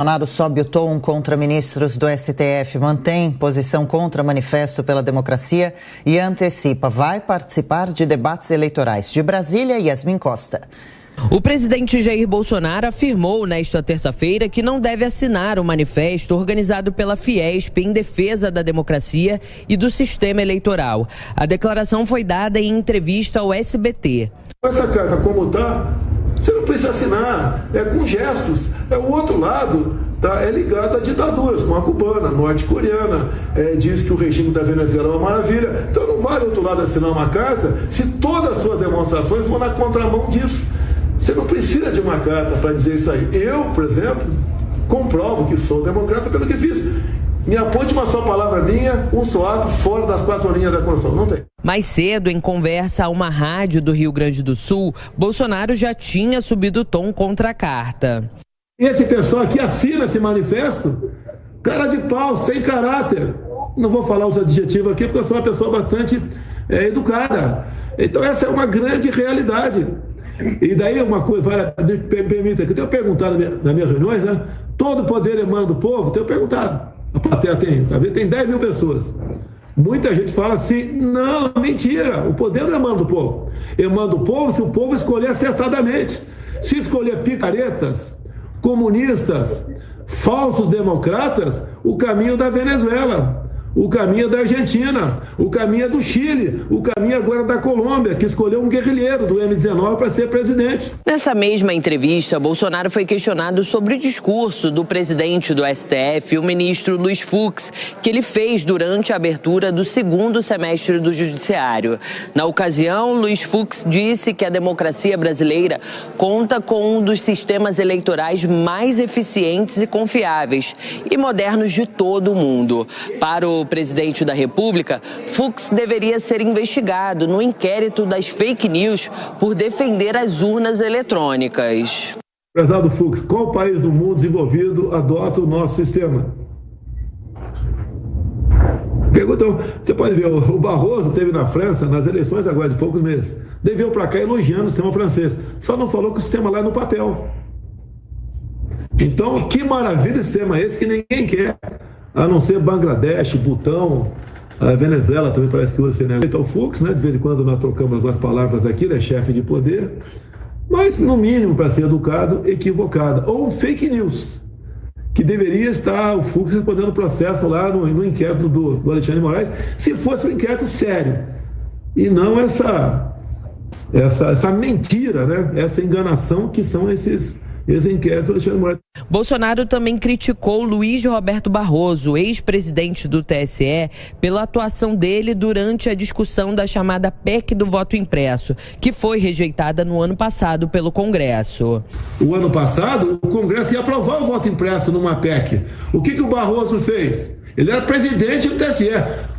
Bolsonaro sobe o tom contra ministros do STF, mantém posição contra manifesto pela democracia e antecipa, vai participar de debates eleitorais. De Brasília, Yasmin Costa. O presidente Jair Bolsonaro afirmou nesta terça-feira que não deve assinar o manifesto organizado pela Fiesp em defesa da democracia e do sistema eleitoral. A declaração foi dada em entrevista ao SBT. Essa carta como está, você não precisa assinar, é com gestos. O outro lado é ligado a ditaduras, como a cubana, a norte-coreana, diz que o regime da Venezuela é uma maravilha. Então não vale o outro lado assinar uma carta se todas as suas demonstrações vão na contramão disso. Você não precisa de uma carta para dizer isso aí. Eu, por exemplo, comprovo que sou democrata pelo que fiz. Me aponte uma só palavra minha, um só ato fora das 4 linhas da Constituição. Não tem. Mais cedo, em conversa a uma rádio do Rio Grande do Sul, Bolsonaro já tinha subido o tom contra a carta. Esse pessoal que assina esse manifesto, cara de pau, sem caráter. Não vou falar os adjetivos aqui, porque eu sou uma pessoa bastante educada. Então essa é uma grande realidade. E daí uma coisa, permita, que eu tenho perguntado nas minhas reuniões, né? Todo poder emana do povo, tenho perguntado. A plateia tem 10 mil pessoas. Muita gente fala assim, não, mentira, o poder não emana do povo. Emana do povo se o povo escolher acertadamente. Se escolher picaretas, comunistas, falsos democratas, o caminho da Venezuela, o caminho da Argentina, o caminho do Chile, o caminho agora da Colômbia, que escolheu um guerrilheiro do M19 para ser presidente. Nessa mesma entrevista, Bolsonaro foi questionado sobre o discurso do presidente do STF, o ministro Luiz Fux, que ele fez durante a abertura do segundo semestre do Judiciário. Na ocasião, Luiz Fux disse que a democracia brasileira conta com um dos sistemas eleitorais mais eficientes e confiáveis e modernos de todo o mundo. Para o presidente da República, Fux deveria ser investigado no inquérito das fake news por defender as urnas eletrônicas. Prezado Fux, qual país do mundo desenvolvido adota o nosso sistema? Perguntou, você pode ver, o Barroso teve na França, nas eleições agora de poucos meses, veio para cá elogiando o sistema francês, só não falou que o sistema lá é no papel. Então, que maravilha esse sistema esse que ninguém quer. A não ser Bangladesh, Butão, a Venezuela também parece que usa esse negócio. Então, o Fux, né, de vez em quando nós trocamos algumas palavras aqui, ele é chefe de poder, mas, no mínimo, para ser educado, equivocado. Ou um fake news, que deveria estar o Fux respondendo o processo lá no inquérito do Alexandre de Moraes, se fosse um inquérito sério. E não essa mentira, né, essa enganação que são esses inquéritos do Alexandre de Moraes. Bolsonaro também criticou Luiz Roberto Barroso, ex-presidente do TSE, pela atuação dele durante a discussão da chamada PEC do voto impresso, que foi rejeitada no ano passado pelo Congresso. O ano passado, o Congresso ia aprovar o voto impresso numa PEC. O que o Barroso fez? Ele era presidente do TSE,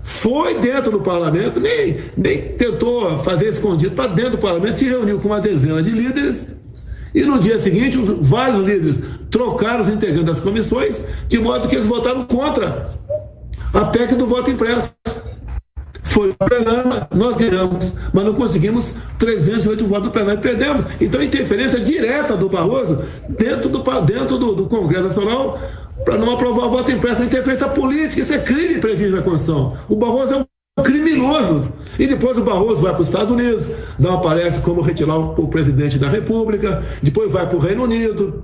foi dentro do parlamento, nem tentou fazer escondido, para dentro do parlamento, se reuniu com uma dezena de líderes. E no dia seguinte, vários líderes trocaram os integrantes das comissões, de modo que eles votaram contra a PEC do voto impresso. Foi para o plenário, nós ganhamos, mas não conseguimos 308 votos no plenário e perdemos. Então, interferência direta do Barroso dentro do Congresso Nacional para não aprovar o voto impresso, interferência política, isso é crime previsto na Constituição. O Barroso é um criminoso. E depois o Barroso vai para os Estados Unidos, dá uma palestra como retirar o presidente da República, depois vai para o Reino Unido,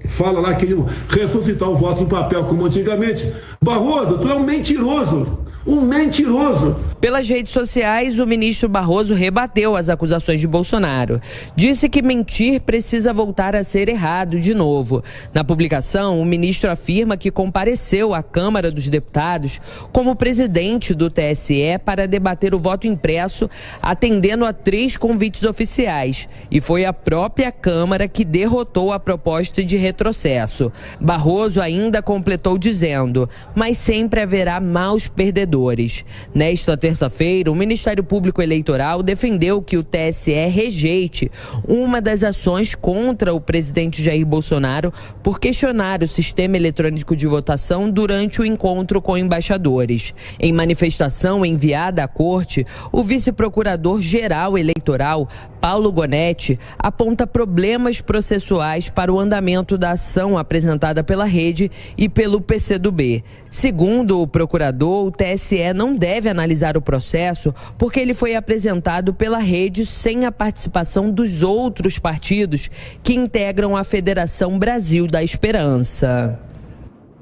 fala lá que ele ressuscitar o voto no papel como antigamente. Barroso, tu é um mentiroso. Um mentiroso. Pelas redes sociais, o ministro Barroso rebateu as acusações de Bolsonaro. Disse que mentir precisa voltar a ser errado de novo. Na publicação, o ministro afirma que compareceu à Câmara dos Deputados como presidente do TSE para debater o voto impresso, atendendo a 3 convites oficiais. E foi a própria Câmara que derrotou a proposta de retrocesso. Barroso ainda completou dizendo: mas sempre haverá maus perdedores corredores. Nesta terça-feira, o Ministério Público Eleitoral defendeu que o TSE rejeite uma das ações contra o presidente Jair Bolsonaro por questionar o sistema eletrônico de votação durante o encontro com embaixadores. Em manifestação enviada à corte, o vice-procurador-geral eleitoral, Paulo Gonetti, aponta problemas processuais para o andamento da ação apresentada pela rede e pelo PCdoB. Segundo o procurador, o TSE não deve analisar o processo porque ele foi apresentado pela rede sem a participação dos outros partidos que integram a Federação Brasil da Esperança.